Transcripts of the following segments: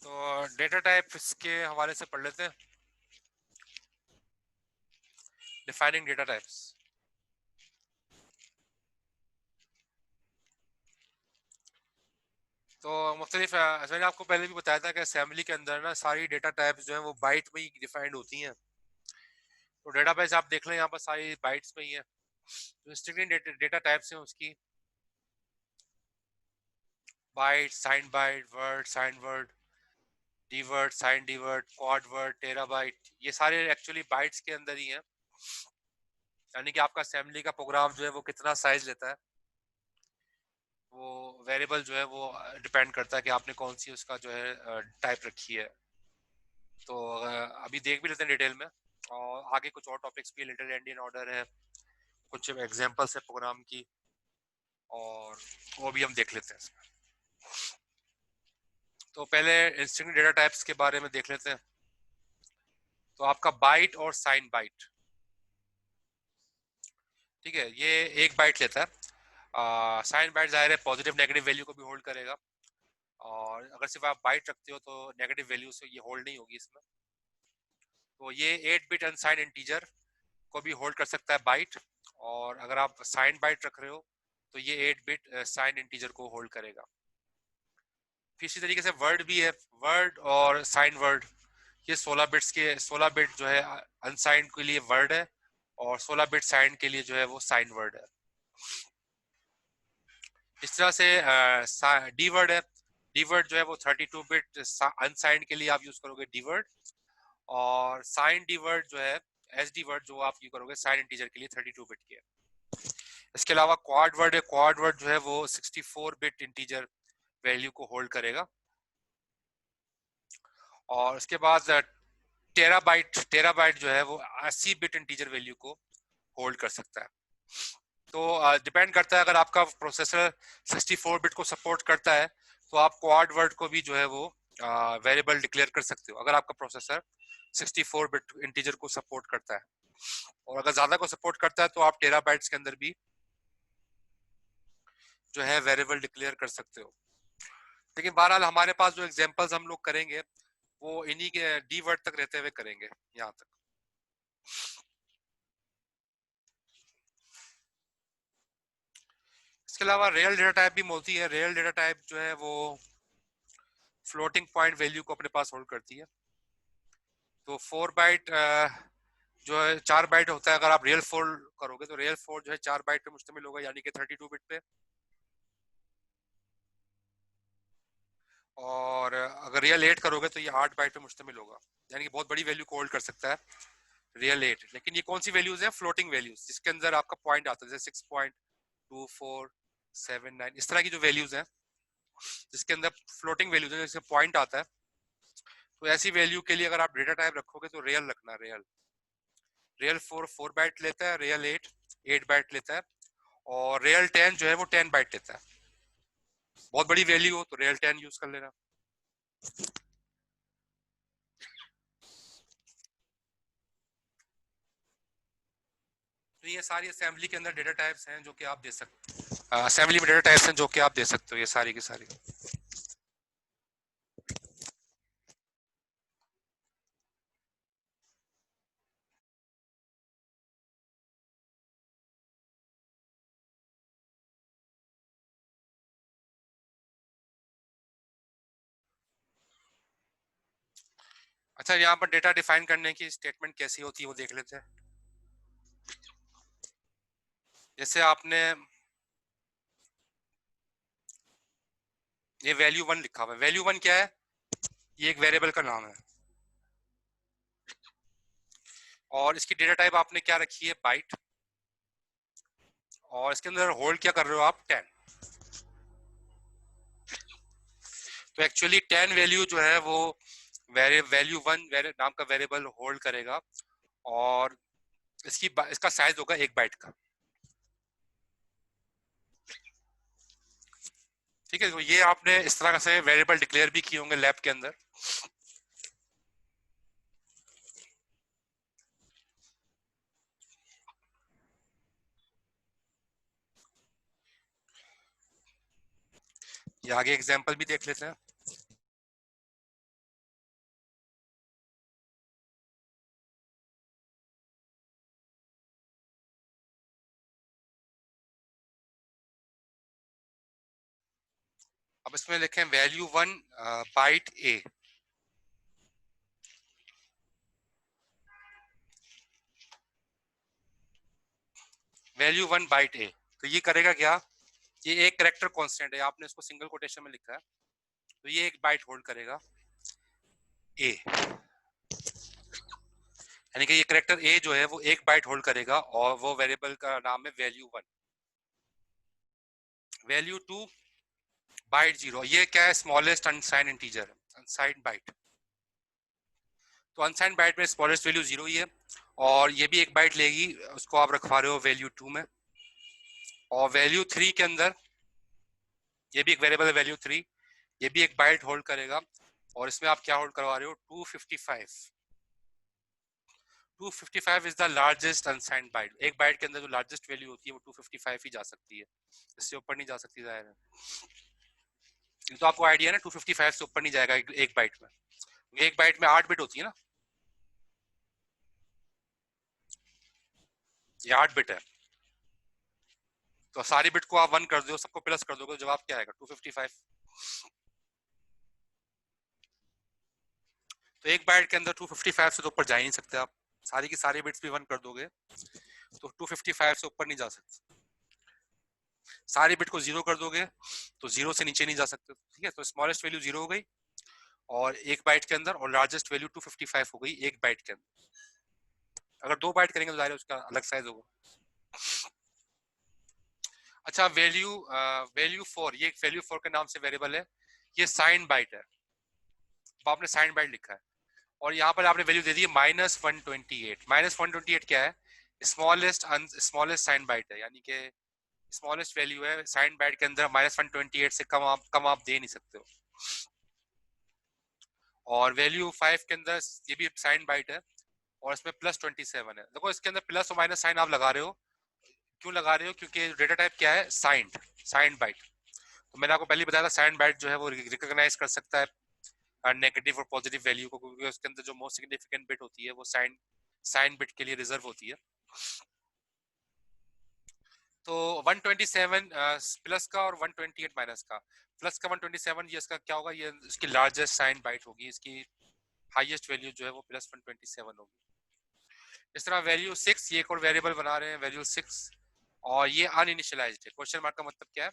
तो data types के हवाले से पढ़ लेते हैं, डिफाइनिंग डेटा टाइप्स। तो मुख्तलिफ मैंने आपको पहले भी बताया था कि असेंबली के अंदर ना सारी डेटा टाइप्स जो है वो बाइट में ही डिफाइंड होती हैं। तो डेटाबेस आप देख लें, यहाँ पर सारी बाइट्स में ही है। तो स्ट्रिक्टली डेटा टाइप्स हैं उसकी, byte, sign byte, word, sign word, dword, sign dword, quad word, terabyte, ये सारे एक्चुअली बाइट्स के अंदर ही हैं। यानी कि आपका असेंबली का प्रोग्राम जो है वो कितना साइज लेता है, वो वेरिएबल जो है वो डिपेंड करता है कि आपने कौन सी उसका जो है टाइप रखी है। तो अभी देख भी लेते हैं डिटेल में, और आगे कुछ और टॉपिक्स भी, लेटर एंडियन ऑर्डर है, कुछ एग्जांपल्स है प्रोग्राम की, और वो भी हम देख लेते हैं इसमें। तो पहले इंस्टेंट डेटा टाइप्स के बारे में देख लेते हैं। तो आपका बाइट और साइन बाइट, ठीक है, ये एक बाइट लेता है। साइन बाइट जाहिर है पॉजिटिव नेगेटिव वैल्यू को भी होल्ड करेगा, और अगर सिर्फ आप बाइट रखते हो तो नेगेटिव वैल्यू से ये होल्ड नहीं होगी इसमें। तो ये 8 बिट अनसाइंड इंटीजर को भी होल्ड कर सकता है बाइट, और अगर आप साइन बाइट रख रहे हो तो ये 8 बिट साइन इंटीजर को होल्ड करेगा। फिर इसी तरीके से वर्ड भी है, वर्ड और साइन वर्ड, ये 16 बिट्स के 16 बिट जो है अनसाइंड के लिए वर्ड है, और 16 बिट साइन के लिए जो है वो साइन वर्ड है। इस तरह से डी वर्ड है, डी वर्ड जो है वो 32 बिट अनसाइंड के लिए आप यूज करोगे डी वर्ड, और साइन डी वर्ड जो है एस डी वर्ड जो आप यूज करोगे साइन इंटीजर के लिए 32 बिट के। इसके अलावा क्वाड वर्ड है, क्वाड वर्ड जो है वो 64 बिट इंटीजर वैल्यू को होल्ड करेगा, और उसके बाद टेराबाइट जो है वो 80 बिट इंटीजर वैल्यू को होल्ड कर सकता है। तो डिपेंड करता है, अगर आपका प्रोसेसर 64 बिट को सपोर्ट करता है तो आप क्वाड वर्ड को भी जो है वो वेरिएबल डिक्लेयर कर सकते हो, अगर आपका प्रोसेसर 64 बिट इंटीजर को सपोर्ट करता है। और अगर ज्यादा को सपोर्ट करता है तो आप टेराबाइट्स के अंदर भी जो है वेरिएबल डिक्लेयर कर सकते हो। लेकिन बहरहाल हमारे पास जो एग्जांपल्स हम लोग करेंगे वो इन्हीं के डी वर्ड तक रहते हुए करेंगे, यहाँ तक। इसके अलावा रियल डेटा टाइप भी होती है। रियल डेटा टाइप जो है वो फ्लोटिंग पॉइंट वैल्यू को अपने पास होल्ड करती है। तो 4 बाइट जो है 4 बाइट होता है, अगर आप रियल 4 करोगे तो रियल 4 जो है 4 बाइट पे मुश्तमिल होगा, यानी कि 32 बिट पे। और अगर रियल 8 करोगे तो ये 8 बाइट पे मुश्तमिल होगा, यानी कि बहुत बड़ी वैल्यू को होल्ड कर सकता है रियल 8। लेकिन ये कौन सी वैल्यूज है? फ्लोटिंग वैल्यूज, जिसके अंदर आपका पॉइंट आता है, जैसे 6.2479, इस तरह की जो वैल्यूज हैं जिसके अंदर फ्लोटिंग वैल्यूज है, जिसके पॉइंट आता है। तो ऐसी वैल्यू के लिए अगर आप डेटा टाइप रखोगे तो रियल रखना। रियल रियल 4 बाइट लेता है, रियल 8 बाइट लेता है, और रियल 10 जो है वो 10 बाइट लेता है। बहुत बड़ी वैल्यू हो तो रियल 10 यूज कर लेना। तो ये सारी असेंबली के अंदर डेटा टाइप्स हैं जो कि आप दे सकते, असेंबली में डेटा टाइप्स हैं जो कि आप दे सकते हो, ये सारी की सारी। अच्छा, यहाँ पर डेटा डिफाइन करने की स्टेटमेंट कैसी होती है वो देख लेते हैं। जैसे आपने ये वैल्यू 1 लिखा हुआ है, वैल्यू 1 क्या है? ये एक वेरिएबल का नाम है, और इसकी डेटा टाइप आपने क्या रखी है? बाइट। और इसके अंदर होल्ड क्या कर रहे हो आप? 10। तो एक्चुअली 10 वैल्यू जो है वो वैल्यू 1 नाम का वेरिएबल होल्ड करेगा, और इसका साइज होगा 1 बाइट का। ठीक है, तो ये आपने इस तरह से वेरिएबल डिक्लेयर भी किए होंगे लैब के अंदर। ये आगे एग्जांपल भी देख लेते हैं। अब इसमें लिखें वैल्यू 1 बाइट ए, वैल्यू 1 बाइट ए। तो ये करेगा क्या, ये एक कैरेक्टर कांस्टेंट है, आपने इसको सिंगल कोटेशन में लिखा है, तो ये एक बाइट होल्ड करेगा ए, यानी कि ये कैरेक्टर ए जो है वो एक बाइट होल्ड करेगा और वो वेरिएबल का नाम है वैल्यू 1। वैल्यू 2 बाइट 0, ये क्या है, smallest unsigned integer, unsigned byte. तो अनसाइंड बाइट में स्मॉलेस्ट वैल्यू 0 ही है, और ये भी एक बाइट लेगी, उसको आप रखवा रहे हो वैल्यू 2 में। और वैल्यू 3 के अंदर ये भी एक वेरिएबल है वैल्यू 3, ये भी एक बाइट होल्ड करेगा, और इसमें आप क्या होल्ड करवा रहे हो, 255। 255 is the largest unsigned byte. एक बाइट के अंदर जो लार्जेस्ट वैल्यू होती है वो 255 ही जा सकती है, इससे ऊपर नहीं जा सकती, जाहिर है। तो आपको आइडिया है ना, 255 से ऊपर नहीं जाएगा एक बाइट में। एक बाइट में 8 बिट होती है ना, ये 8 बिट है, तो सारी बिट को आप 1 कर दो, सबको प्लस कर दोगे, जवाब क्या आएगा, 255। तो एक बाइट के अंदर 255 से तो ऊपर जा ही नहीं सकते आप, सारी की सारी बिट्स भी 1 कर दोगे तो 255 से ऊपर नहीं जा सकते। सारी बिट को 0 कर दोगे तो 0 से नीचे नहीं जा सकते, ठीक है। तो स्मॉलेस्ट वैल्यू 0 हो गई और एक बाइट के अंदर, और लार्जेस्ट वैल्यू 255 हो गई एक बाइट के अंदर। अगर 2 बाइट करेंगे तो जाहिर है उसका अलग साइज होगा। अच्छा, वैल्यू वैल्यू 4, ये वैल्यू 4 के नाम से वेरिएबल है, ये साइन बाइट है, तो आपने साइन बाइट लिखा है, और यहाँ पर आपने वैल्यू दे दी है -128। -128 क्या है, स्मॉलेस्ट स्मॉलेस्ट साइन बाइट है, यानी कि स्मॉलेस्ट वैल्यू है साइन बाइट के अंदर, -128 से कम आप दे नहीं सकते हो। और वैल्यू 5 के अंदर ये भी साइन बाइट है, और इसमें +27 है। देखो इसके अंदर प्लस और माइनस साइन आप लगा रहे हो, क्यों लगा रहे हो, क्योंकि डेटा टाइप क्या है, साइंड, साइंड बाइट। तो मैंने आपको पहले बताया था साइंड बाइट जो है वो रिकॉग्नाइज कर सकता है नेगेटिव और पॉजिटिव वैल्यू को, क्योंकि उसके अंदर जो मोस्ट सिग्निफिकेंट बिट होती है वो साइन साइन बिट के लिए रिजर्व होती है। तो 127 प्लस का और 128 माइनस का, प्लस का 127, ये इसका क्या होगा, ये इसकी लार्जेस्ट साइन बाइट होगी, इसकी हाईएस्ट वैल्यू जो है वो +127 होगी। इस तरह वैल्यू 6, ये एक और वेरिएबल बना रहे हैं वैल्यू 6, और ये अनइनिशियलाइज्ड है। क्वेश्चन मार्क का मतलब क्या है,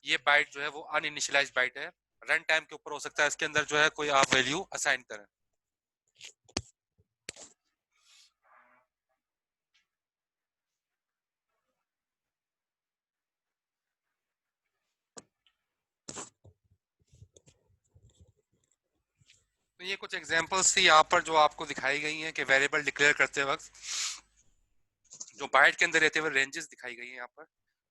ये बाइट जो है वो अनइनिशियलाइज्ड बाइट है, रन टाइम के ऊपर हो सकता है इसके अंदर जो है कोई आप वैल्यू असाइन करें। तो ये कुछ एग्जांपल्स थी यहाँ पर जो आपको दिखाई गई हैं कि वेरिएबल डिक्लेयर करते वक्त जो बाइट के अंदर रहते हुए रेंजेस दिखाई गई हैं यहाँ पर,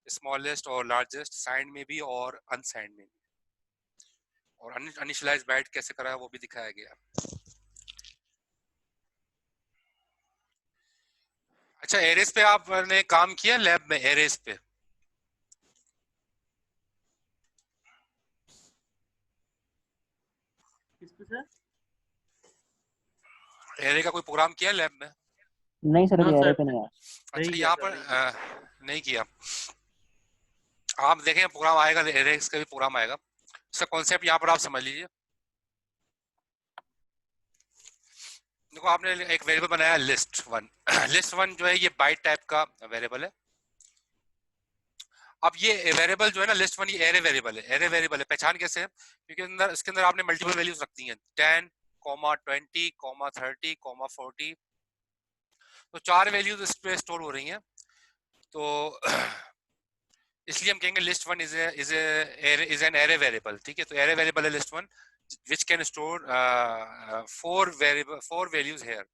स्मॉलेस्ट और लार्जेस्ट, साइंड में भी और अनसाइंड में भी, और अनिशियलाइज बाइट कैसे करा है वो भी दिखाया गया। अच्छा, एरेस पे आपने काम किया लैब में, एरेस पे? किस पे सर? एरे का कोई प्रोग्राम किया लैब में? नहीं सर, हाँ अभी एरे सर, पे नहीं आया। अच्छा, नहीं किया यहाँ सर, पर नहीं किया। नहीं किया। आप देखें प्रोग्राम आएगा, एरेस का भी प्रोग्राम आएगा, इसका कॉन्सेप्ट यहाँ पर आप समझ लीजिए। देखो आपने एक वेरिएबल बनाया लिस्ट 1 लिस्ट 1 जो है ये बाइट टाइप का वेरिएबल है। अब ये वेरिएबल जो है ना लिस्ट 1, ये एरे वेरिएबल है। एरे वेरिएबल है, पहचान कैसे है, क्योंकि अंदर इसके अंदर आपने मल्टीपल वैल्यूज रख दी हैं, 10, 20, 30, 40। तो 4 वैल्यूज इस पे स्टोर हो रही हैं, तो इसलिए हम कहेंगे list 1 is an array variable, ठीक है। तो एरे वेरिएबल है list 1 which can store 4 values here,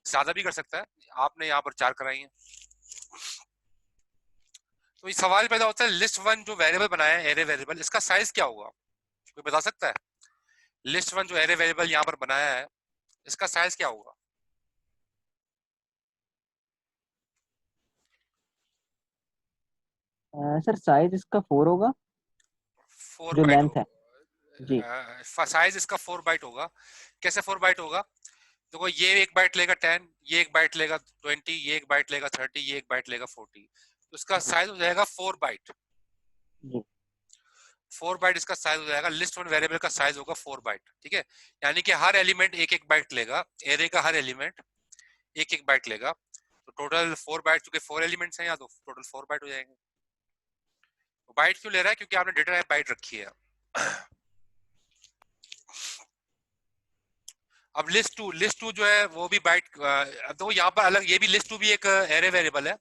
ज्यादा भी कर सकता है, आपने यहाँ पर 4 कराई हैं। तो ये सवाल पैदा होता है, लिस्ट 1 जो वेरिएबल बनाया है एरे वेरिएबल, इसका साइज क्या होगा, कोई बता सकता है? लिस्ट 1 जो एरे वेरिएबल यहाँ पर बनाया है, इसका साइज क्या होगा? सर साइज इसका 4 होगा, 4 जो बाइट लेंथ है जी। होगा, साइज इसका 4 बाइट होगा। कैसे 4 बाइट होगा, देखो ये एक बाइट लेगा 10, ये एक बाइट लेगा 20, ये एक बाइट लेगा 30, ये एक बाइट लेगा 40, तो इसका साइज हो जाएगा 4 बाइट। जी 4 बाइट इसका साइज हो जाएगा, लिस्ट वन वेरिएबल का साइज होगा 4 बाइट, ठीक है। यानी कि हर एलिमेंट एक एक बाइट लेगा, एरे का हर एलिमेंट एक एक बाइट लेगा, तो टोटल 4 बाइट, क्योंकि 4 एलिमेंट्स हैं यहाँ, तो टोटल 4 बाइट हो जाएंगे। बाइट क्यों ले रहा है? क्योंकि आपने डेटा टाइप बाइट रखी है। अब लिस्ट टू जो है वो भी बाइट, तो यहाँ पर अलग, ये भी लिस्ट टू भी एक एरे वेरिएबल है,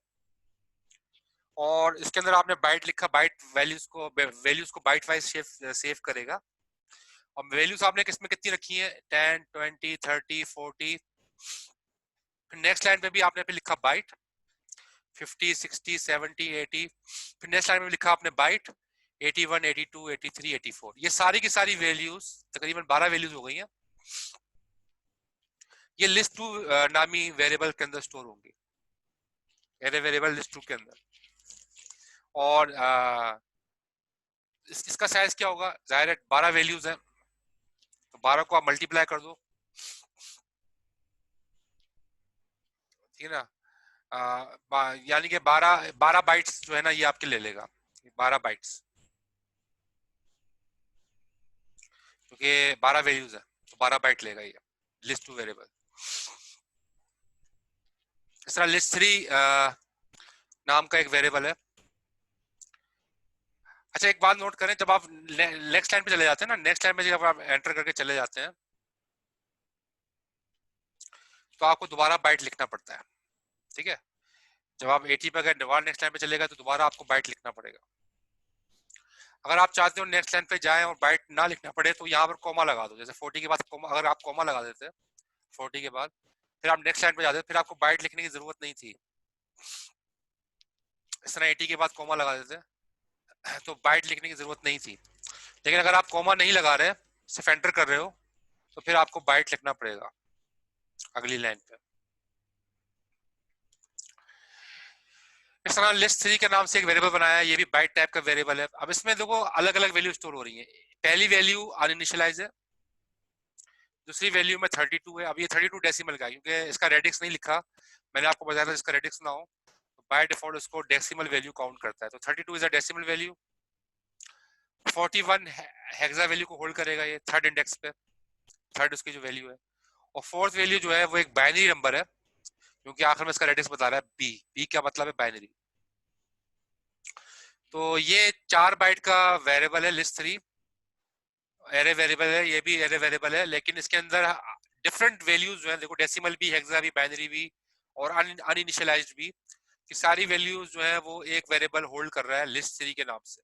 और इसके अंदर आपने बाइट लिखा, बाइट वैल्यूज को बाइट वाइज सेव करेगा। और वैल्यूज आपने किसमें कितनी रखी है? 10, 20, 30, 40। नेक्स्ट लाइन पे भी आपने पे लिखा बाइट 50, 60, 70, 80। फिर नेक्स्ट लाइन में लिखा आपने बाइट 81, 82, 83, 84। ये सारी की सारी वैल्यूज, तकरीबन 12 वैल्यूज हो गई हैं, ये लिस्ट टू नामी वेरिएबल के अंदर स्टोर होंगी, एरे वेरिएबल लिस्ट टू के अंदर। और इसका साइज क्या होगा? जाहिर है 12 वैल्यूज हैं, तो 12 को आप मल्टीप्लाई कर दो, ठीक है ना। यानी कि 12 बाइट्स जो है ना, ये आपके ले लेगा 12 बाइट्स, क्योंकि 12 वैल्यूज है, तो 12 बाइट लेगा ये लिस्ट टू वेरिएबल। इस तरह लिस्ट थ्री नाम का एक वेरिएबल है। अच्छा, एक बात नोट करें, जब आप नेक्स्ट लाइन पे चले जाते हैं ना, नेक्स्ट लाइन में जब आप एंटर करके चले जाते हैं, तो आपको दोबारा बाइट लिखना पड़ता है, ठीक है। जब आप 80 पे अगर दोबारा नेक्स्ट लाइन पे चलेगा, तो दोबारा आपको बाइट लिखना पड़ेगा। अगर आप चाहते हो नेक्स्ट लाइन पे जाएं और बाइट ना लिखना पड़े, तो यहाँ पर कोमा लगा दो, जैसे 40 के बाद कोमा, अगर आप कोमा लगा देते 40 के बाद, फिर आप नेक्स्ट लाइन पे जाते, फिर आपको बाइट लिखने की जरूरत नहीं थी। इस तरह 80 के बाद कोमा लगा देते, तो बाइट लिखने की जरूरत नहीं थी। लेकिन अगर आप कोमा नहीं लगा रहे, सिर्फ एंटर कर रहे हो, तो फिर आपको बाइट लिखना पड़ेगा अगली लाइन पे। इस तरह लिस्ट थ्री के नाम से एक वेरिएबल बनाया है, ये भी बाइट टाइप का वेरिएबल है। अब इसमें देखो अलग अलग वैल्यू स्टोर हो रही है। पहली वैल्यू अनइनिशियलाइज है, दूसरी वैल्यू में 32 है। अब ये 32 डेसिमल का है, क्योंकि इसका रेडिक्स नहीं लिखा, मैंने आपको बताया था इसका रेडिक्स ना हो, तो बाय डिफॉल्ट इसको डेसिमल वैल्यू काउंट करता है। तो 32 is a decimal value. 41 hexa value को होल्ड करेगा ये थर्ड इंडेक्स पे, थर्ड उसकी जो वैल्यू है। और फोर्थ वैल्यू जो है वो एक बाइनरी नंबर है, क्योंकि आखिर में इसका रेडिक्स बता रहा है बी। बी क्या मतलब है? बाइनरी। तो ये 4 बाइट का वेरिएबल है लिस्ट थ्री, एरे वेरिएबल है, ये भी एरे वेरिएबल है, लेकिन इसके अंदर डिफरेंट वैल्यूज जो है, देखो डेसिमल भी, हेक्सा भी, बाइनरी भी, और अनइनिशियलाइज्ड भी, कि सारी वैल्यूज जो है वो एक वेरिएबल होल्ड कर रहा है लिस्ट थ्री के नाम से।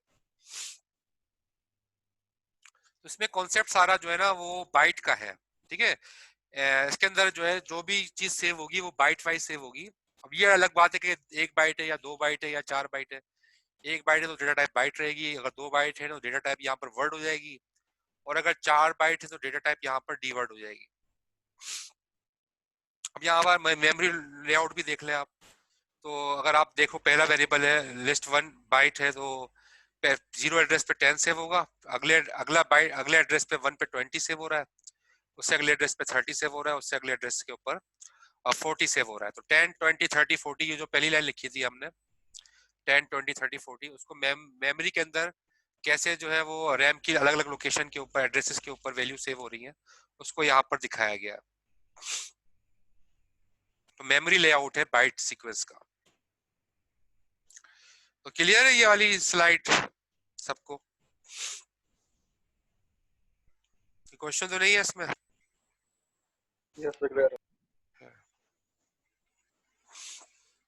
तो इसमें कॉन्सेप्ट सारा जो है ना वो बाइट का है, ठीक है। इसके अंदर जो है जो भी चीज सेव होगी वो बाइट वाइज सेव होगी। अब ये अलग बात है कि 1 बाइट है या 2 बाइट है या 4 बाइट है। 1 बाइट है तो डेटा टाइप बाइट रहेगी, अगर 2 बाइट है तो डेटा टाइप यहाँ पर वर्ड हो जाएगी, और अगर 4 बाइट है तो डेटा टाइप यहाँ पर डी वर्ड हो जाएगी। अब यहाँ पर मेमोरी लेआउट भी देख लें आप, तो अगर आप देखो पहला वेरिएबल है लिस्ट वन बाइट है, तो जीरो एड्रेस पे 10 सेव होगा, अगला बाइट अगले एड्रेस पे 1 पे 20 सेव हो रहा है, उससे अगले एड्रेस पे 30 सेव हो रहा है, उससे अगले एड्रेस के ऊपर 40 सेव हो रहा है। तो 10, 20, 30, 40 ये जो पहली लाइन लिखी थी हमने 10, 20, 30, 40, उसको मेमोरी के अंदर कैसे जो है वो रैम की अलग अलग लोकेशन के ऊपर, एड्रेसेस के ऊपर वैल्यू सेव हो रही है, उसको यहाँ पर दिखाया गया। तो मेमोरी लेआउट है बाइट सीक्वेंस का। तो क्लियर है ये वाली स्लाइड सबको? क्वेश्चन तो नहीं है इसमें?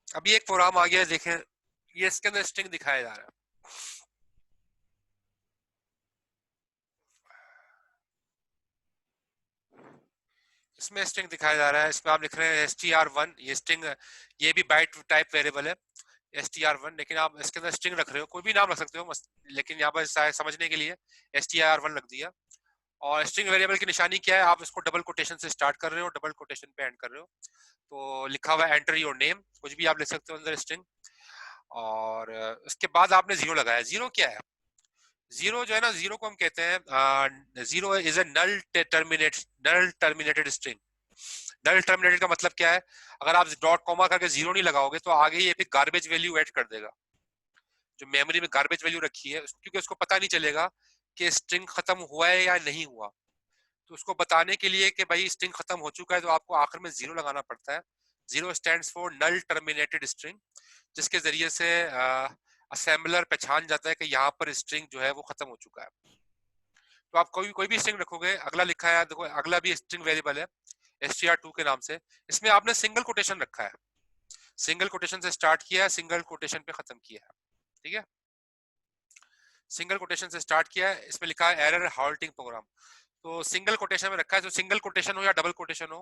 अभी एक प्रोग्राम आ गया है, देखें, ये इसके अंदर स्ट्रिंग दिखाया जा रहा है। इसमें स्ट्रिंग दिखाया जा रहा है, इसमें आप लिख रहे हैं str1, ये स्ट्रिंग, ये भी बाइट टाइप वेरिएबल है str1, लेकिन आप इसके अंदर स्ट्रिंग रख रहे हो, कोई भी नाम रख सकते हो, लेकिन यहाँ पर समझने के लिए str1 लग दिया। और स्ट्रिंग वेरिएबल की निशानी क्या है? आप इसको डबल कोटेशन से स्टार्ट कर रहे हो, डबल कोटेशन पे एंड कर रहे हो, तो लिखा हुआ है एंटर योर नेम, कुछ भी आप लिख सकते हो अंदर स्ट्रिंग। और उसके बाद आपने जीरो लगाया। जीरो क्या है? जीरो जो है ना, जीरो को हम कहते हैं, zero is a null terminated string. Null terminated का मतलब क्या है? अगर आप डॉट कॉमा करके जीरो नहीं लगाओगे, तो आगे ये फिर गार्बेज वैल्यू ऐड कर देगा। जो मेमोरी में गार्बेज वैल्यू रखी है, क्योंकि उसको पता नहीं चलेगा कि स्ट्रिंग खत्म हुआ है या नहीं हुआ। तो उसको बताने के लिए कि भाई स्ट्रिंग खत्म हो चुका है, तो आपको आखिर में जीरो लगाना पड़ता है। Zero stands for null terminated string, जिसके जरिए से असेंबलर पहचान जाता है कि यहाँ पर स्ट्रिंग जो है वो खत्म हो चुका है। तो आप कोई भी स्ट्रिंग रखोगे, अगला लिखा है देखो, अगला भी स्ट्रिंग वेरिएबल है str2 के नाम से, इसमें आपने सिंगल कोटेशन रखा है, सिंगल कोटेशन से स्टार्ट किया है, सिंगल कोटेशन पे खत्म किया है, ठीक है। सिंगल कोटेशन से स्टार्ट किया है, इसमें लिखा है एरर हाल्टिंग प्रोग्राम, तो सिंगल कोटेशन में रखा है। जो सिंगल कोटेशन हो या डबल कोटेशन हो,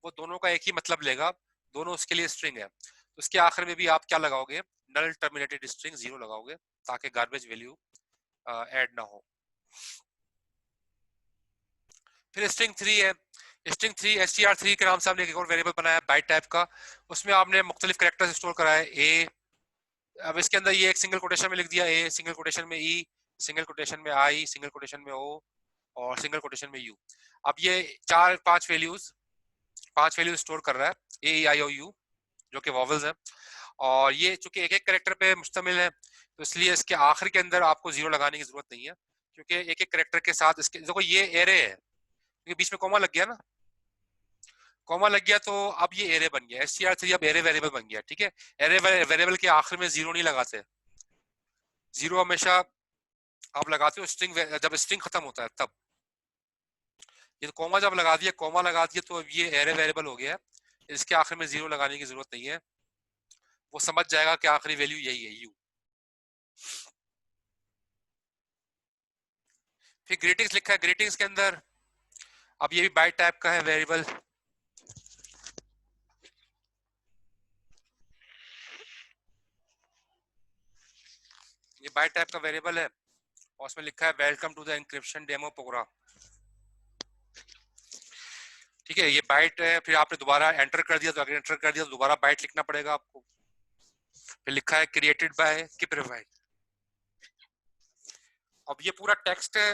वो दोनों का एक ही मतलब लेगा, दोनों उसके लिए स्ट्रिंग है। तो उसके आखिर में भी आप क्या लगाओगे, नल टर्मिनेटेड स्ट्रिंग जीरो लगाओगे, ताकि गार्बेज वैल्यू ऐड ना हो। फिर स्ट्रिंग थ्री है, स्ट्रिंग थ्री str3 के नाम से आपने एक और वेरिएबल बनाया बाइट टाइप का, उसमें आपने मुख्तलिफ कैरेक्टर्स स्टोर करा है ए। अब इसके अंदर ये एक सिंगल कोटेशन में लिख दिया ए, सिंगल कोटेशन में ई, सिंगल कोटेशन में आई, सिंगल कोटेशन में ओ, और सिंगल कोटेशन में यू। अब ये पांच वैल्यूज स्टोर कर रहा है ए आई ओ यू, जो कि वॉवल्स है। और ये चूंकि एक एक कैरेक्टर पे मुश्तमिल है, तो इसलिए इसके आखिर के अंदर आपको जीरो लगाने की जरूरत नहीं है, क्योंकि एक एक कैरेक्टर के साथ इसके देखो ये एरे है, क्योंकि बीच में कॉमा लग गया ना, कॉमा लग गया तो अब ये एरे बन गया, str3 अब एरे वेरिएबल बन गया, ठीक है। एरे वेरिएबल के आखिर में जीरो नहीं लगाते, जीरो हमेशा आप लगाते हो स्ट्रिंग, जब स्ट्रिंग खत्म होता है तब। ये तो कॉमा जब लगा दिया, कॉमा लगा दिया, तो अब ये एरे वेरिएबल हो गया है, इसके आखिर में जीरो लगाने की जरूरत नहीं है, वो समझ जाएगा कि आखिरी वैल्यू यही है यू। फिर ग्रीटिंग्स लिखा है, ग्रीटिंग्स के अंदर अब ये भी बाइट टाइप का है वेरिएबल, ये बाइट टाइप का वेरिएबल है, और उसमें लिखा है welcome to the encryption demo program, ठीक है। ये बाइट है, फिर आपने दोबारा एंटर कर दिया, तो अगर एंटर कर दिया तो दोबारा बाइट लिखना पड़ेगा आपको। फिर लिखा है क्रिएटेड बाय किप्रोवाइड। अब ये पूरा टेक्स्ट है,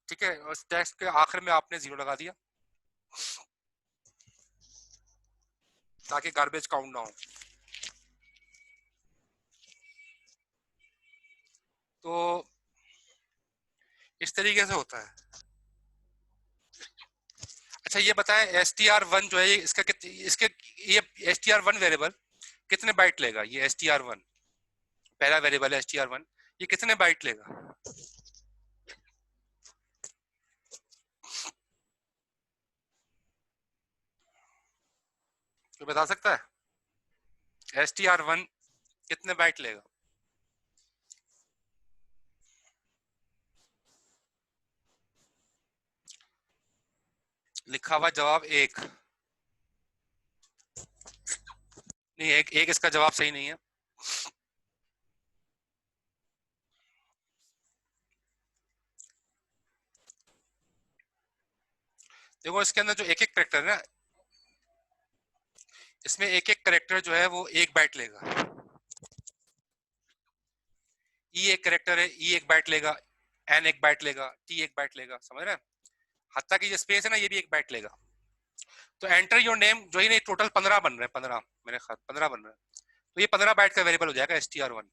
ठीक है, उस टेक्स्ट के आखिर में आपने जीरो लगा दिया ताकि गार्बेज काउंट ना हो। तो इस तरीके से होता है। अच्छा ये बताएं, str1 जो है इसका इसके ये str1 वेरिएबल कितने बाइट लेगा? ये str1 पहला वेरिएबल है str1, ये कितने बाइट लेगा? कोई बता सकता है str1 कितने बाइट लेगा? लिखा हुआ जवाब एक, नहीं एक इसका जवाब सही नहीं है। देखो इसके अंदर जो एक एक करेक्टर है ना, इसमें एक एक करेक्टर जो है वो एक बाइट लेगा। ई एक करेक्टर है, ई एक बाइट लेगा, एन एक बाइट लेगा, टी एक बाइट लेगा, समझ रहे हैं? हत्ता की जो स्पेस है ना, ये भी एक बाइट लेगा। तो एंटर योर नेम जो ही नहीं, टोटल 15 बन रहे हैं, 15 मेरे ख्याल 15 बन रहे हैं, तो ये 15 बाइट का वेरिएबल हो जाएगा str1।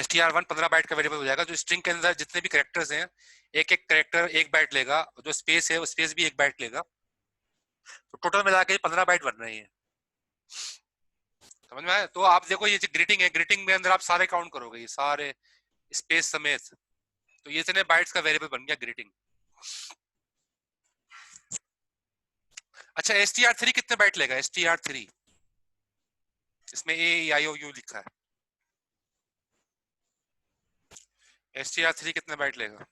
str1 15 बाइट का वेरिएबल हो जाएगा। जो स्ट्रिंग के अंदर जितने भी कैरेक्टर्स हैं, एक एक कैरेक्टर एक बाइट लेगा, जो स्पेस है वो स्पेस भी एक बाइट लेगा, तो टोटल मिला के 15 बाइट बन रही है, समझ में आया? तो आप देखो ये जो ग्रीटिंग है, ग्रीटिंग में अंदर आप सारे काउंट करोगे, ये सारे स्पेस समेत, तो ये इतने बाइट्स का वेरिएबल बन गया ग्रीटिंग। अच्छा str3 कितने बाइट लेगा? str3 इसमें ए आई ओ यू लिखा है, str3 कितने बाइट लेगा?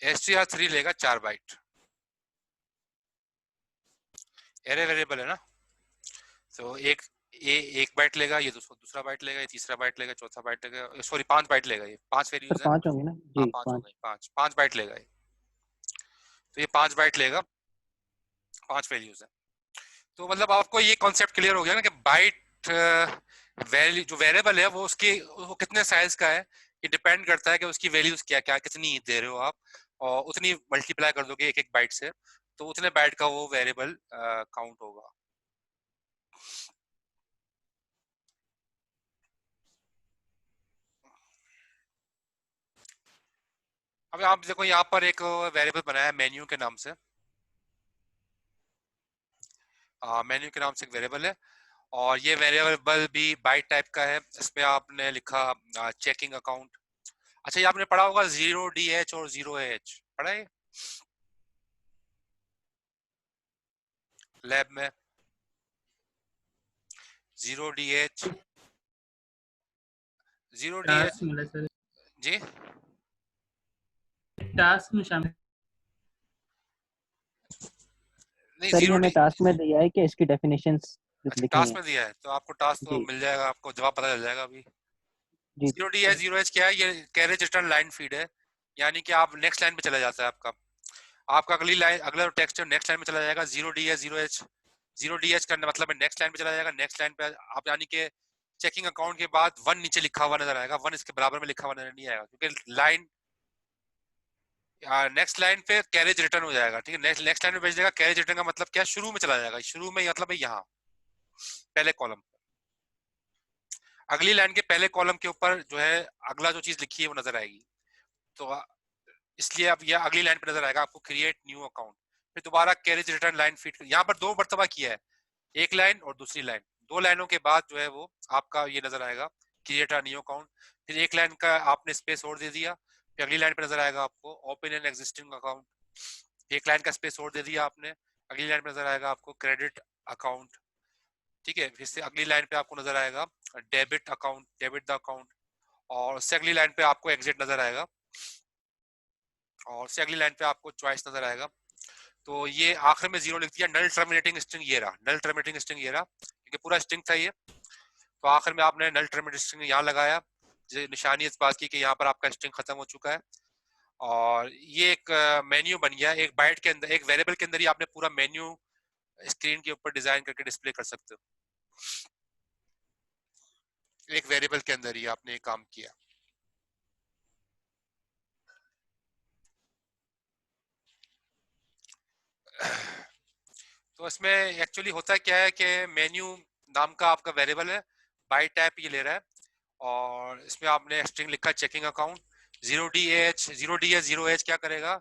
str3 लेगा 4 बाइट, एरे वेरिएबल है ना, तो एक बाइट लेगा, ये दूसरा बाइट लेगा, ये तीसरा बाइट लेगा, चौथा बाइट लेगा, सॉरी 5 बाइट लेगा, ये 5 सर वैल्यूज है। 5 होंगे ना हाँ जी? 5 हो 5। गई, 5 बाइट लेगा ये, तो ये 5 बाइट लेगा, 5 वैल्यूज है। तो मतलब आपको ये कॉन्सेप्ट क्लियर हो गया ना कि बाइट वैल्यू जो वेरिएबल है वो उसके वो कितने साइज का है, ये डिपेंड करता है कि उसकी वैल्यूज क्या क्या कितनी दे रहे हो आप, और उतनी मल्टीप्लाई कर दोगे एक एक बाइट से, तो उतने बाइट का वो वेरिएबल काउंट होगा। अब आप देखो यहाँ पर एक वेरिएबल बनाया है मेन्यू के नाम से, मेन्यू के नाम से एक वेरिएबल है, और ये वेरिएबल भी बाइट टाइप का है। इसमें आपने लिखा चेकिंग अकाउंट। अच्छा, ये आपने पढ़ा होगा 0DH और 0AH, पढ़ा है लैब में? 0DH, 0DH। टास्क मिला सर, जी टास्क में शामिल। नहीं, सर ये 0D। हमें टास्क में दिया है कि इसकी डेफिनेशंस अच्छा, लिखनी टास्क है। में दिया है तो आपको टास्क तो जी मिल जाएगा, आपको जवाब पता चल जाएगा अभी। जी 0DH 0H क्या है? ये कैरेज रिटर्न लाइन फीड है, यानी कि आप नेक्स्ट लाइन पे चला जाता है आपका, आपका अगली लाइन, अगला टेक्स्ट है नेक्स्ट लाइन में चला जाएगा। 0DH 0H, 0DH का मतलब है नेक्स्ट लाइन पे चला जाएगा। नेक्स्ट लाइन पे आप, यानी कि चेकिंग अकाउंट के बाद 1 नीचे लिखा हुआ नजर आएगा, 1 इसके बराबर में लिखा हुआ नजर नहीं आएगा, क्योंकि लाइन नेक्स्ट लाइन पे कैरेज रिटर्न हो जाएगा। ठीक है, नेक्स्ट लाइन पे भेज देगा। कैरेज रिटर्न का मतलब क्या? शुरू में चला जाएगा, शुरू में मतलब है यहाँ पहले कॉलम, अगली लाइन के पहले कॉलम के ऊपर जो है अगला जो चीज लिखी है वो नजर आएगी। तो इसलिए अब यह अगली लाइन पे नजर आएगा आपको, क्रिएट न्यू अकाउंट। फिर दोबारा कैरेज रिटर्न लाइन फीड, यहाँ पर 2 मरतबा किया है, एक लाइन और दूसरी लाइन, 2 लाइनों के बाद जो है वो आपका ये नजर आएगा, क्रिएट अ न्यू अकाउंट। फिर एक लाइन का आपने स्पेस और दे दिया, फिर अगली लाइन पे नजर आएगा आपको ओपन एन एग्जिस्टिंग अकाउंट। एक लाइन का स्पेस और दे दिया आपने, अगली लाइन पे नजर आएगा आपको क्रेडिट अकाउंट। ठीक है, फिर से अगली लाइन पे आपको नजर आएगा debit account, debit the account. और उससे अगली लाइन पे आपको एग्जिट नजर आएगा, और उससे अगली लाइन पे आपको चॉइस नजर आएगा। तो ये आखिर में 0 लिख दिया। नल टर्मिनेटिंग स्ट्रिंग ये रहा, नल टर्मिनेटिंग स्ट्रिंग ये रहा, क्योंकि पूरा स्ट्रिंग था ये। तो आखिर में आपने नल टर्मिनेटिंग स्ट्रिंग यहाँ लगाया, निशानी इस बात की कि यहाँ पर आपका स्ट्रिंग खत्म हो चुका है। और ये एक मेन्यू बन गया, एक बाइट के अंदर, एक वेरिएबल के अंदर ही आपने पूरा मेन्यू स्क्रीन के ऊपर डिजाइन करके डिस्प्ले कर सकते हो। एक वेरिएबल के अंदर ही आपने काम किया। तो इसमें एक्चुअली होता क्या है कि मेन्यू नाम का आपका वेरिएबल है, बाइट टाइप ये ले रहा है, और इसमें आपने स्ट्रिंग लिखा चेकिंग अकाउंट। 0DH क्या करेगा?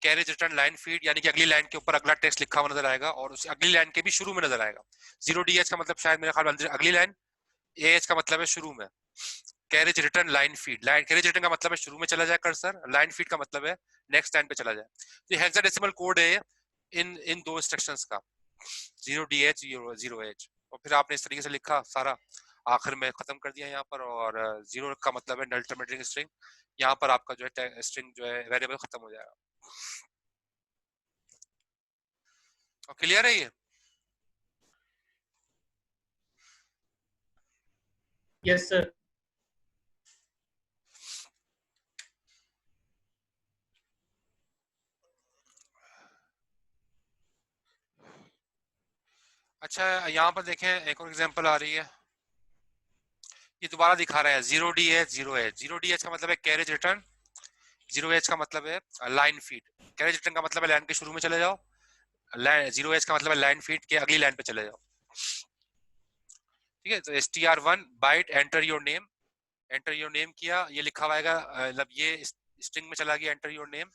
कैरेज रिटर्न लाइन फीड, यानी कि अगली लाइन के ऊपर अगला टेक्स्ट लिखा हुआ नजर आएगा, और उस अगली लाइन के भी शुरू में नजर आएगा। 0DH का मतलब शायद मेरे ख्याल में अगली लाइन, AH का मतलब है शुरू में। Carriage return line feed, line carriage return का मतलब है शुरू में चला जाए कर्सर, लाइन फीड का मतलब है नेक्स्ट लाइन पे चला जाए। तो ये हेक्साडेसिमल कोड है इन इन 2 इंस्ट्रक्शंस का, 0DH 0H। और फिर आपने इस तरीके से लिखा सारा, आखिर में खत्म कर दिया यहाँ पर। और 0 का मतलब है नल टर्मिनेटिंग स्ट्रिंग, यहाँ पर आपका जो है स्ट्रिंग जो है वेरिएबल खत्म हो जाएगा। और क्लियर है ये? Yes sir. अच्छा, यहाँ पर देखें एक और एग्जांपल आ रही है, ये दोबारा दिखा रहा है 0DH 0H। 0DH का मतलब है कैरेज रिटर्न, 0H का मतलब है लाइन फीड। कैरेज रिटर्न का मतलब है लाइन के शुरू में चले जाओ, 0H का मतलब है लाइन फीड के अगली लाइन पे चले जाओ। ठीक है, तो str1 byte enter your name, enter your name किया, ये लिखा हुआ आएगा, मतलब ये स्ट्रिंग में चला गया एंटर योर नेम।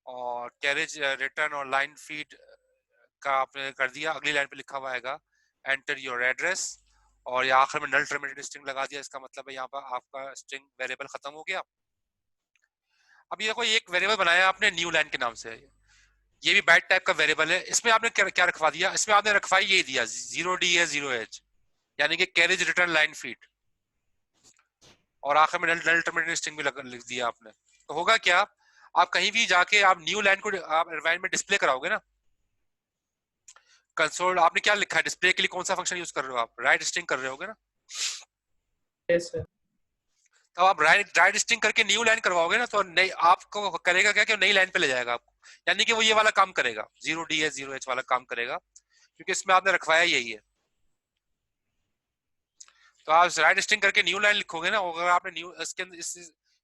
और कैरेज रिटर्न और लाइन फीड का आपने कर दिया, अगली लाइन पे लिखा हुआ आएगा एंटर योर एड्रेस। और ये आखिर में नल टर्मिनेटेड स्ट्रिंग लगा दिया, इसका मतलब है यहाँ पर आपका स्ट्रिंग वेरिएबल खत्म हो गया। अब ये देखो, एक वेरिएबल बनाया आपने न्यू लाइन के नाम से, ये भी बाइट टाइप का वेरिएबल है। इसमें आपने क्या क्या रखवा दिया? इसमें आपने रखवाई ये दिया 0DH 0H, यानी कि कैरेज रिटर्न लाइन फीड, और आखिर में नल टर्मिनेटेड स्ट्रिंग भी लिख दिया आपने। तो होगा क्या, आप कहीं भी जाके आप न्यू लाइन को आप एनवायरनमेंट में डिस्प्ले कराओगे ना, कंसोल आपने क्या लिखा है डिस्प्ले के लिए, कौन सा फंक्शन यूज कर रहे हो आप? राइट स्ट्रिंग कर रहे होगे ना। Yes sir. तो आप राइट स्ट्रिंग करके न्यू लाइन करवाओगे ना, तो नई आपको करेगा क्या कि नई लाइन पे ले जाएगा आपको, यानी कि वो ये वाला काम करेगा, 0DH 0H वाला काम करेगा, क्योंकि इसमें आपने रखवाया यही है। तो आप राइट स्ट्रिंग करके न्यू लाइन लिखोगे ना, अगर आपने न्यू इसके अंदर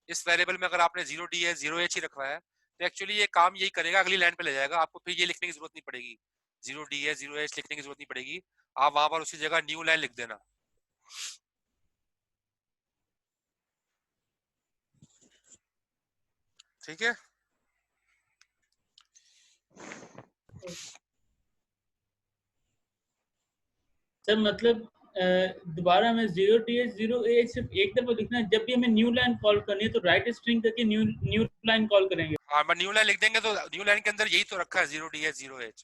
इस वेरिएबल में अगर आपने 0D है 0H ही रखवाया है, तो एक्चुअली ये काम यही करेगा, अगली लाइन पे ले जाएगा आपको, फिर ये लिखने की जरूरत नहीं पड़ेगी, 0D है 0H लिखने की जरूरत नहीं पड़ेगी, आप वहां पर उसी जगह न्यू लाइन लिख देना। ठीक है, सर मतलब दोबारा हमें 0TH 0AH सिर्फ एक दफा लिखना है, जब भी हमें न्यू लाइन कॉल करनी है तो राइट स्ट्रिंग करके न्यू न्यू लाइन कॉल करेंगे। हाँ न्यू लाइन लिख देंगे तो न्यू लाइन के अंदर यही तो रखा है 0D है 0H,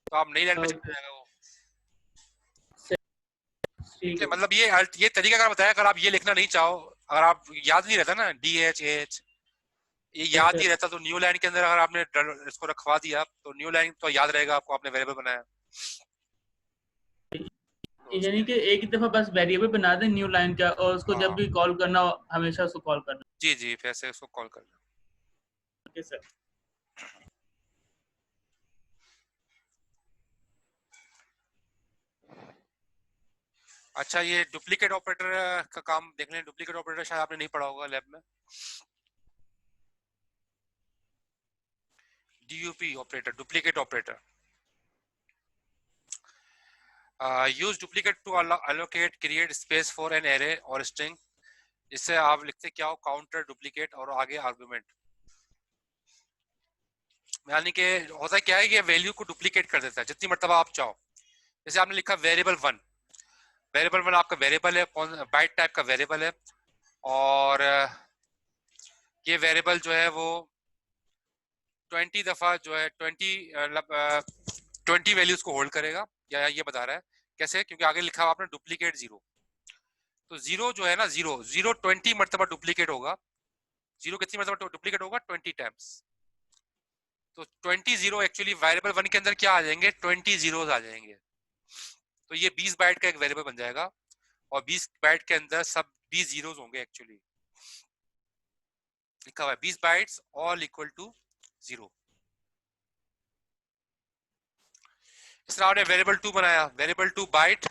तो आप नई लाइन पे चले ओके, जाएगा वो। ठीक ठीक है, है। मतलब ये तरीका अगर बताया, अगर आप ये लिखना नहीं चाहो, अगर आप याद नहीं रहता ना DH AH, ये यस याद सर, नहीं रहता, तो न्यू लाइन के अंदर अगर आपने इसको रखवा दिया तो न्यू लाइन तो याद रहेगा आपको, आपने वेरिएबल बनाया। तो यानी कि एक ही दफा बस वेरिएबल बना दें न्यू लाइन का, और उसको जब हाँ भी कॉल करना हो हमेशा उसको कॉल करना। जी जी, फिर से उसको कॉल करना। Okay sir. अच्छा, ये डुप्लीकेट ऑपरेटर का काम देख लें। डुप्लीकेट ऑपरेटर शायद आपने नहीं पढ़ा होगा लैब में। DUP operator, duplicate operator, use duplicate to allocate create space for an array और string। इससे आप लिखते क्या हो, काउंटर डुप्लीकेट और आगे आर्गुमेंट, यानी कि होता क्या है कि वैल्यू को डुप्लीकेट कर देता है जितनी मर्तबा आप चाहो। जैसे आपने लिखा वेरिएबल 1, वेरिएबल 1 आपका वेरिएबल है, बाइट टाइप का वेरिएबल है, और ये वेरिएबल जो है वो 20 दफा जो है 20 वैल्यूज को होल्ड करेगा, या ये बता रहा है कैसे, क्योंकि आगे लिखा हुआ आपने डुप्लीकेट 0, तो 0 जो है ना, 0 0 20 मरतबा डुप्लीकेट होगा। 0 कितनी मरतबा डुप्लीकेट होगा, 20 टाइम्स। तो 20 0 एक्चुअली वेरिएबल 1 के अंदर क्या आ जाएंगे, 20 जीरोस आ जाएंगे। तो ये 20 बाइट का एक वेरिएबल बन जाएगा, और 20 बाइट के अंदर सब 20 जीरोस होंगे। एक्चुअली लिखा हुआ है 20 बाइट्स ऑल इक्वल टू 0। इस तरह आपने वेरिएबल 2 बनाया, variable 2 byte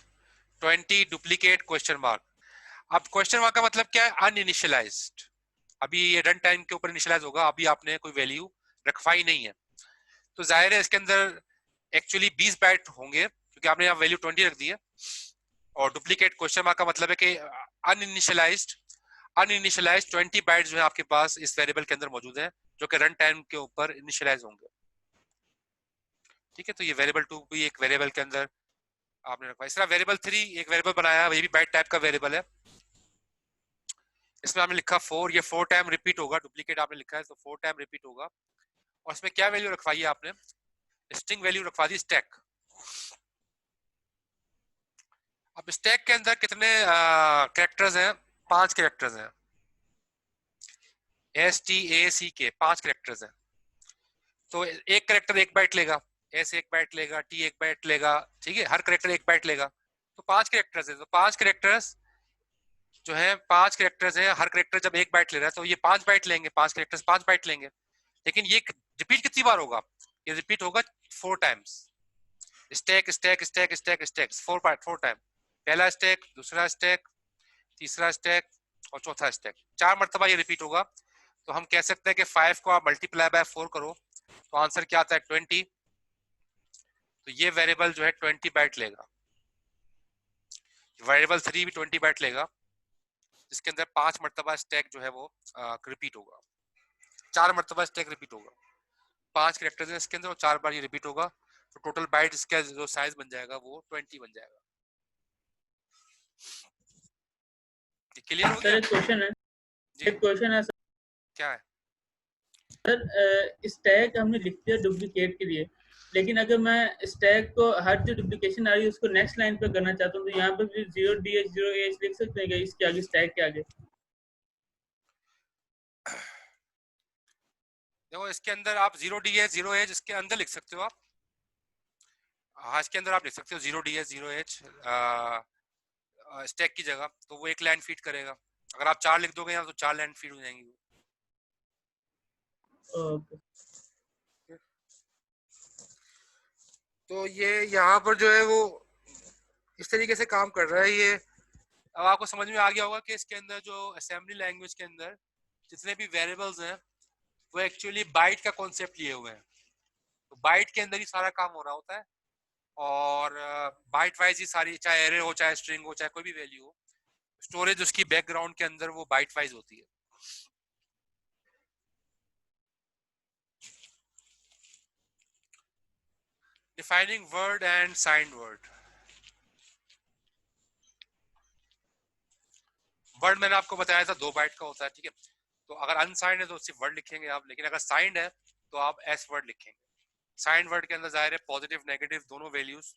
20 duplicate question mark. अब क्वेश्चन मार्क का मतलब क्या है, अनइनिशियलाइज्ड। अभी ये रन टाइम के ऊपर इनिशियलाइज होगा, अभी आपने कोई वैल्यू रखवाई नहीं है, तो जाहिर है इसके अंदर एक्चुअली 20 बाइट होंगे, क्योंकि आपने यहाँ वैल्यू 20 रख दी है। और डुप्लीकेट क्वेश्चन मार्क का मतलब है कि अनइनिशियलाइज्ड 20 बाइट्स जो है आपके पास इस वेरिएबल के अंदर मौजूद है, जो कि रन टाइम के ऊपर इनिशियलाइज होंगे। ठीक है, तो ये वेरिएबल 2 भी एक वेरिएबल के अंदर आपने रखा। इस तरह वेरिएबल 3 एक वेरिएबल बनाया, ये भी बाइट टाइप का वेरिएबल है। इसमें आपने लिखा 4, ये 4 टाइम रिपीट होगा, डुप्लीकेट आपने लिखा है तो 4 टाइम रिपीट होगा। और इसमें क्या वैल्यू रखवाई है आपने, स्ट्रिंग वैल्यू रखवा दी स्टैक। अब स्टैक के अंदर कितने कैरेक्टर्स हैं, 5 कैरेक्टर्स हैं। STACK 5 कैरेक्टर्स हैं, तो एक कैरेक्टर 1 बाइट लेगा, S 1 बाइट लेगा, T 1 बाइट लेगा, ठीक है, हर कैरेक्टर 1 बाइट लेगा। तो 5 कैरेक्टर्स है, तो 5 कैरेक्टर्स जो है 5 कैरेक्टर्स है, हर कैरेक्टर जब 1 बाइट ले रहा है तो ये 5 बाइट लेंगे, 5 कैरेक्टर्स 5 बाइट लेंगे। लेकिन ये रिपीट कितनी बार होगा, ये रिपीट होगा 4 times. Stack stack stack stack stack 4 time, पहला स्टैक, दूसरा स्टैक, तीसरा स्टैक और चौथा स्टैक, 4 मरतबा ये रिपीट होगा। तो हम कह सकते हैं कि 5 को आप मल्टीप्लाई बाय 4 करो तो आंसर क्या आता है, 20। तो ये वेरिएबल जो है 20 बाइट लेगा। वेरिएबल 3 भी 20 बाइट लेगा, जिसके अंदर 5 मरतबा स्टैक जो है वो रिपीट होगा, 4 मरतबा स्टैक रिपीट होगा। 5 कैरेक्टर्स है इसके अंदर और 4 बार ये रिपीट होगा, तो टोटल बाइट इसका जो साइज बन जाएगा वो 20 बन जाएगा। क्लियर हो सर गया एक क्वेश्चन है, जी? एक क्वेश्चन है क्या है? सर, स्टैक हमने लिख दिया डुप्लीकेट के लिए, लेकिन अगर मैं स्टैक को हर जो डुप्लीकेशन आ रही है उसको नेक्स्ट लाइन पे करना चाहता हूँ, तो यहाँ पे भी 0DH 0AH लिख सकते हैं क्या इसके आगे, स्टैक के आगे? देखो इसके अंदर आप 0D है 0H इसके अंदर लिख सकते हो आप। हाँ, इसके अंदर आप लिख सकते हो 0D है 0H स्टैक की जगह, तो वो एक लाइन फीड करेगा। अगर आप 4 लिख दोगे यहाँ तो 4 लाइन फीड हो जाएंगी। ओके तो ये यहाँ पर जो है वो इस तरीके से काम कर रहा है ये। अब आपको समझ में आ गया होगा कि इसके अंदर जो असेंबली लैंग्वेज के अंदर जितने भी वेरिएबल्स हैं वो एक्चुअली बाइट का कॉन्सेप्ट लिए हुए हैं। तो बाइट के अंदर ही सारा काम हो रहा होता है और बाइट वाइज ही सारी, चाहे एरे हो चाहे स्ट्रिंग हो चाहे कोई भी वैल्यू हो, स्टोरेज उसकी बैकग्राउंड के अंदर वो बाइट वाइज होती है। Defining word and signed word. Word मैंने आपको बताया था 2 बाइट का होता है, ठीक है। तो अगर अनसाइंड है तो सिर्फ वर्ड लिखेंगे आप, लेकिन अगर साइंड है तो आप एस वर्ड लिखेंगे। साइंड वर्ड के अंदर जाहिर है पॉजिटिव नेगेटिव दोनों वैल्यूज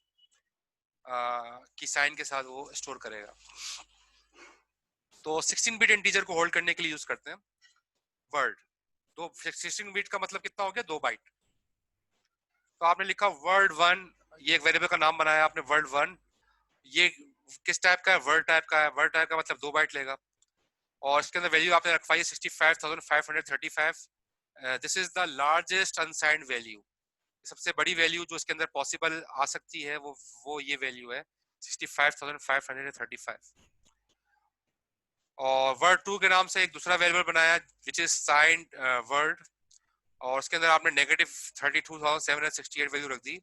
की साइन के साथ वो स्टोर करेगा। तो 16 बिट इंटीजर को होल्ड करने के लिए यूज करते हैं वर्ड। तो 16 बिट का मतलब कितना हो गया, 2 बाइट। तो आपने लिखा वर्ड 1, ये एक वेरिएबल का नाम बनाया आपने वर्ड 1। ये किस टाइप का है, वर्ड टाइप का है। वर्ड टाइप का मतलब 2 बाइट लेगा और इसके अंदर वैल्यू आपने रखवाई है 65,535। This is the largest unsigned value. सबसे बड़ी वैल्यू जो इसके अंदर पॉसिबल आ सकती है वो ये वैल्यू है 65,535। और वर्ड 2 के नाम से एक दूसरा वेरिएबल बनाया विच इज साइंड वर्ड, और उसके अंदर आपने नेगेटिव 32,768 वैल्यू रख दी।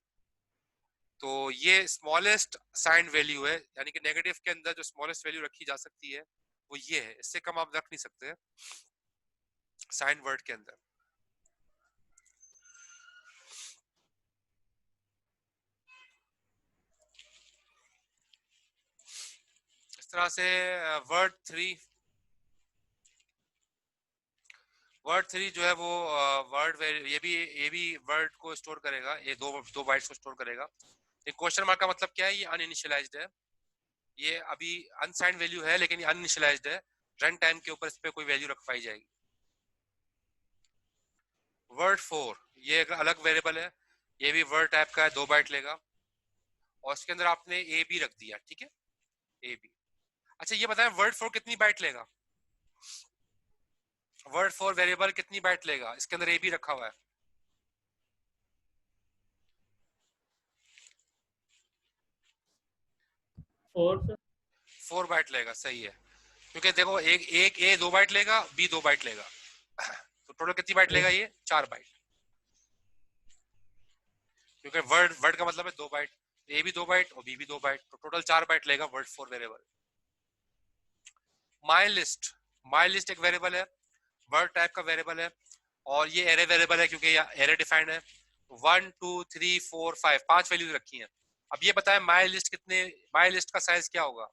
तो ये स्मॉलेस्ट साइंड वैल्यू है, यानी कि नेगेटिव के अंदर जो स्मॉलेस्ट वैल्यू रखी जा सकती है वो ये है, इससे कम आप रख नहीं सकते साइंड वर्ड के अंदर। इस तरह से वर्ड 3 जो है वो वर्ड ये भी वर्ड को स्टोर करेगा, ये दो बाइट्स को स्टोर करेगा। ये क्वेश्चन मार्क का मतलब क्या है, ये अनइनिशियलाइज्ड है, ये अभी अनसाइंड वैल्यू है लेकिन ये अनइनिशियलाइज्ड है। रन टाइम के ऊपर इस पे कोई वैल्यू रखवाई जाएगी। वर्ड 4 ये एक अलग वेरिएबल है, ये भी वर्ड टाइप का है, 2 बाइट लेगा और इसके अंदर आपने ए बी रख दिया, ठीक है, ए बी। अच्छा ये बताएं वर्ड 4 कितनी बाइट लेगा, वर्ड 4 वेरिएबल कितनी बाइट लेगा, इसके अंदर ए बी रखा हुआ है। 4 बाइट लेगा, सही है। क्योंकि देखो एक ए 2 बाइट लेगा, बी 2 बाइट लेगा, तो टोटल कितनी बाइट लेगा, ये 4 बाइट। क्योंकि वर्ड वर्ड का मतलब है 2 बाइट, ए भी 2 बाइट और बी भी 2 बाइट, तो टोटल 4 बाइट लेगा वर्ड 4 वेरिएबल। माई लिस्ट एक वेरिएबल है, वर्ड टाइप का वेरिएबल है और ये एरे वेरिएबल है क्योंकि एरे डिफाइंड है। 1 2 3 4 5 5 वैल्यूज रखी हैं। अब ये बताएं माई लिस्ट का साइज क्या होगा,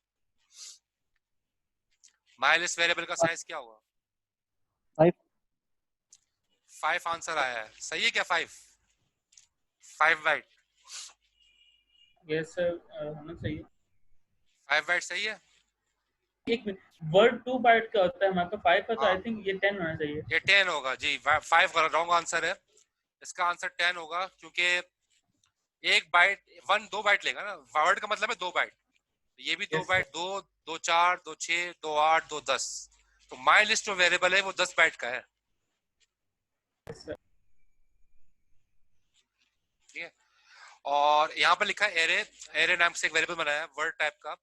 माई लिस्ट वेरिएबल का साइज क्या होगा। 5 5 आंसर आया है, सही है क्या, 5 बाइट। यस सर, होना चाहिए। 5 बाइट सही है। एक मिनट, वर्ड 2 बाइट का होता है, हमारा 5 है तो हाँ। आई थिंक ये 10 होना चाहिए। ये 10 होगा जी, 5 रॉन्ग आंसर है, इसका आंसर 10 होगा क्योंकि एक बाइट 2 बाइट लेगा ना, वर्ड का मतलब है 2 बाइट, ये भी 2 Yes, बाइट, 2 2 4 2 6 2 8 2 10, तो माई लिस्ट जो वेरिएबल है वो 10 बाइट का है, yes, sir. ठीक है। और यहाँ पर लिखा है एरे, एरे नाम से एक वेरिएबल बनाया है वर्ड टाइप का,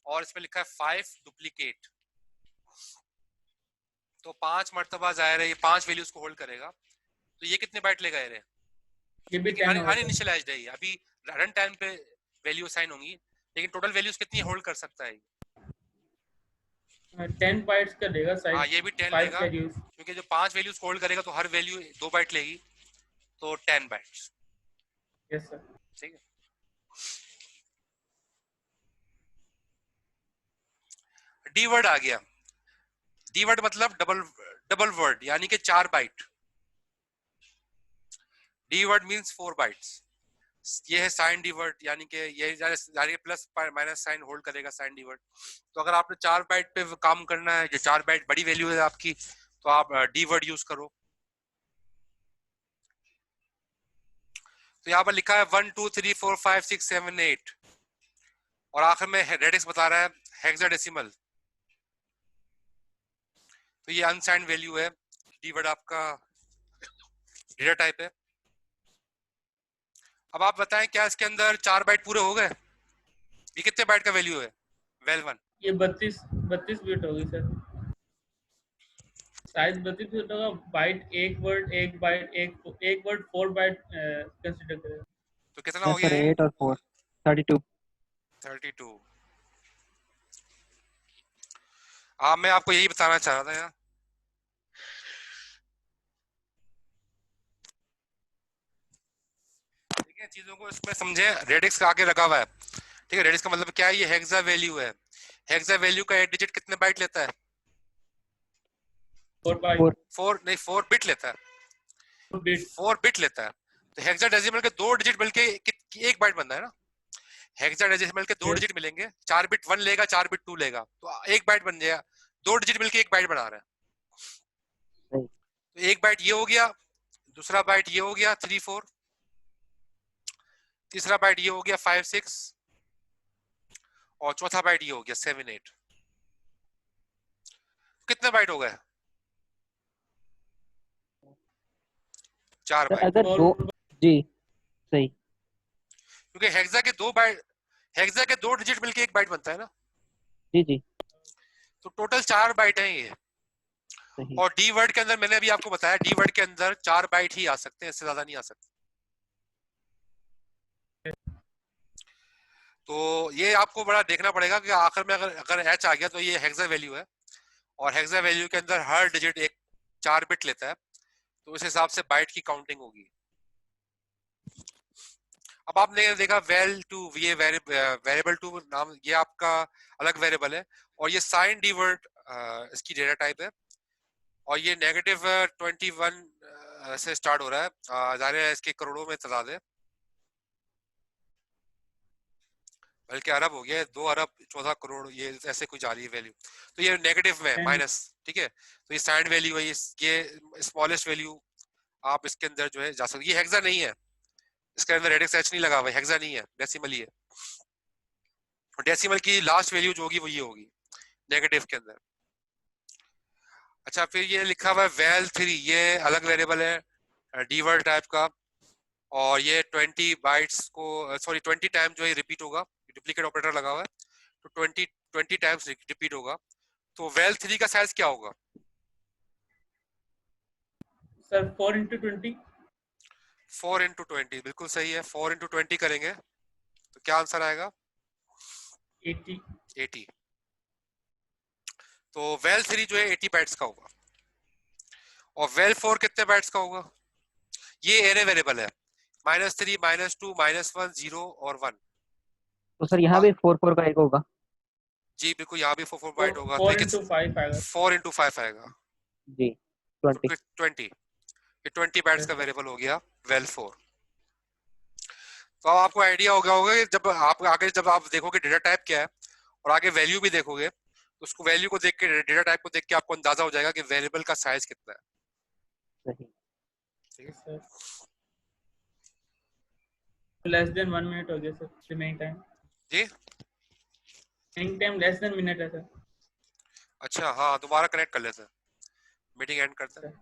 और इसमें लिखा है 5 डुप्लीकेट। तो 5 मर्तबा जाहिर है ये 5 वैल्यूज को होल्ड करेगा, तो ये कितने बाइट लेगा एरे, ये भी 10 होगा सर। अनइनिशियलाइज्ड है ये, अभी रन टाइम पे वैल्यू असाइन होंगी, लेकिन टोटल वैल्यूज कितनी होल्ड कर सकता है, 10 बाइट्स का देगा हाँ साइज, ये भी 10 5 लेगा वैल्यूज। क्योंकि जो 5 वैल्यूज होल्ड करेगा तो हर वैल्यू 2 बाइट लेगी, तो 10 बाइट्स, यस सर। ठीक है। डी वर्ड आ गया, डी वर्ड मतलब डबल वर्ड यानी कि 4 byte. D word means 4 bytes. ये है साइन डी वर्ड, यानी कि ये प्लस माइनस साइन होल्ड करेगा साइन डी वर्ड। तो अगर आपने 4 बाइट पे काम करना है, जो 4 बाइट बड़ी वैल्यू है आपकी, तो आप डी वर्ड यूज करो। तो यहाँ पर लिखा है 1 2 3 4 5 6 7 8 और आखिर में रेडिक्स बता रहा है हेक्साडेसिमल, तो ये अनसाइंड वैल्यू है। डी वर्ड आपका डेटा टाइप है। अब आप बताएं क्या इसके अंदर 4 बाइट पूरे हो गए, ये कितने बाइट का वैल्यू है, वेल 1 ये 32 बिट होगी सर, शायद 32 बिट होगा। बाइट एक वर्ड, एक बाइट, एक वर्ड 4 बाइट कंसीडर करेगा। तो कितना हो यस गया सर, ये? 8 और 4 32। 32। हाँ, मैं आपको यही बताना चाह रहा था यार। ठीक है, चीजों को इसमें समझे। रेडिक्स का आगे लगा हुआ है, ठीक है। रेडिक्स का मतलब क्या है? ये हेक्सा वैल्यू है। हेक्सा वैल्यू का 8 डिजिट कितने बाइट लेता है? 4 बाइट, 4 4 नहीं, 4 बिट लेता है। 4 बिट। 4 बिट लेता है। तो हेक्साडेसिमल के 2 डिजिट मिलके एक बाइट बनता है ना। हेक्साडेसिमल के 2 यस डिजिट मिलेंगे, 4 बिट 1 लेगा, 4 बिट 2 लेगा, तो एक बाइट बन जाएगा। 2 डिजिट मिलके एक बाइट बना रहा है। सही। तो एक बाइट ये हो गया, दूसरा बाइट ये हो गया 3 4, तीसरा बाइट ये हो गया 5 6, और चौथा बाइट ये हो गया 7 8। कितने बाइट हो गए? 4 सर बाइट। अगर दो, और जी सही। क्योंकि हेक्सा के 2 बाइट, हेक्सा के 2 डिजिट मिलके एक बाइट बनता है ना। जी जी तो टोटल 4 बाइट है ये। सही। और डी वर्ड के अंदर मैंने अभी आपको बताया, डी वर्ड के अंदर 4 बाइट ही आ सकते हैं, इससे ज्यादा नहीं आ सकते। तो ये आपको बड़ा देखना पड़ेगा कि आखिर में अगर अगर एच आ गया तो ये हेक्सा वैल्यू है, और हेक्सा वैल्यू के अंदर हर डिजिट एक 4 बिट लेता है, तो उस हिसाब से बाइट की काउंटिंग होगी। अब आपने देखा वेल टू, ये वेरिएबल टू नाम, ये आपका अलग वेरिएबल है। और ये साइन डी वर्ड इसकी डेटा टाइप है, और ये नेगेटिव 21 से स्टार्ट हो रहा है। जाहिर है इसके करोड़ों में तादाद है, बल्कि अरब हो गया, 2 अरब 14 करोड़, ये ऐसे कुछ आ रही है वैल्यू। तो ये नेगेटिव में माइनस, ठीक है। तो ये साइन वैल्यू है, ये स्मॉलेस्ट वैल्यू आप इसके अंदर जो है जा सकते। ये हेक्सा नहीं है, इसके अंदर रेडिक्स एच नहीं लगा हुआ है, हेक्सा नहीं है, डेसिमल ही है। और डेसिमल की लास्ट वैल्यू जो होगी वो ये होगी नेगेटिव के अंदर। अच्छा, फिर ये लिखा हुआ है वेल 3, ये अलग वेरिएबल है डीवर्ड टाइप का, और ये 20 बाइट्स को, सॉरी 20 टाइम जो है रिपीट होगा, डुप्लीकेट ऑपरेटर लगा हुआ है, तो 20 टाइम्स रिपीट होगा। तो वेल 3 का साइज क्या होगा? सर 4 into 20, 4 into 20, बिल्कुल सही है। 4 into 20 करेंगे तो क्या आंसर आएगा? 80। 80। तो वेल 3 जो है 80 बाइट्स का होगा। और वेल 4 कितने बाइट्स का होगा? ये एरे वेरिएबल है, -3, -2, -1, 0 और 1। तो सर यहाँ भी 4 4 का एक होगा। जी बिल्कुल, यहाँ भी 4 बाइट होगा, तो 4 लेकिन into 5 आएगा। 4 into 5 आएगा, जी तो 20। 20। ये 20 बाइट्स का वेरिएबल हो गया वेल 4। तो अब आपको आइडिया हो गया होगा कि जब आप आगे, जब आप देखोगे डेटा टाइप क्या है और आगे वैल्यू भी देखोगे, तो उसको वैल्यू को देख के, डेटा टाइप को देख के आपको अंदाजा हो जाएगा कि वेरिएबल का साइज कितना है। सही। ठीक है। सर लेस देन 1 मिनट हो गया सर, रिमेनिंग टाइम। जी remaining time less than minute है सर। अच्छा, हाँ दोबारा कनेक्ट कर लेते हैं, मीटिंग एंड करते हैं।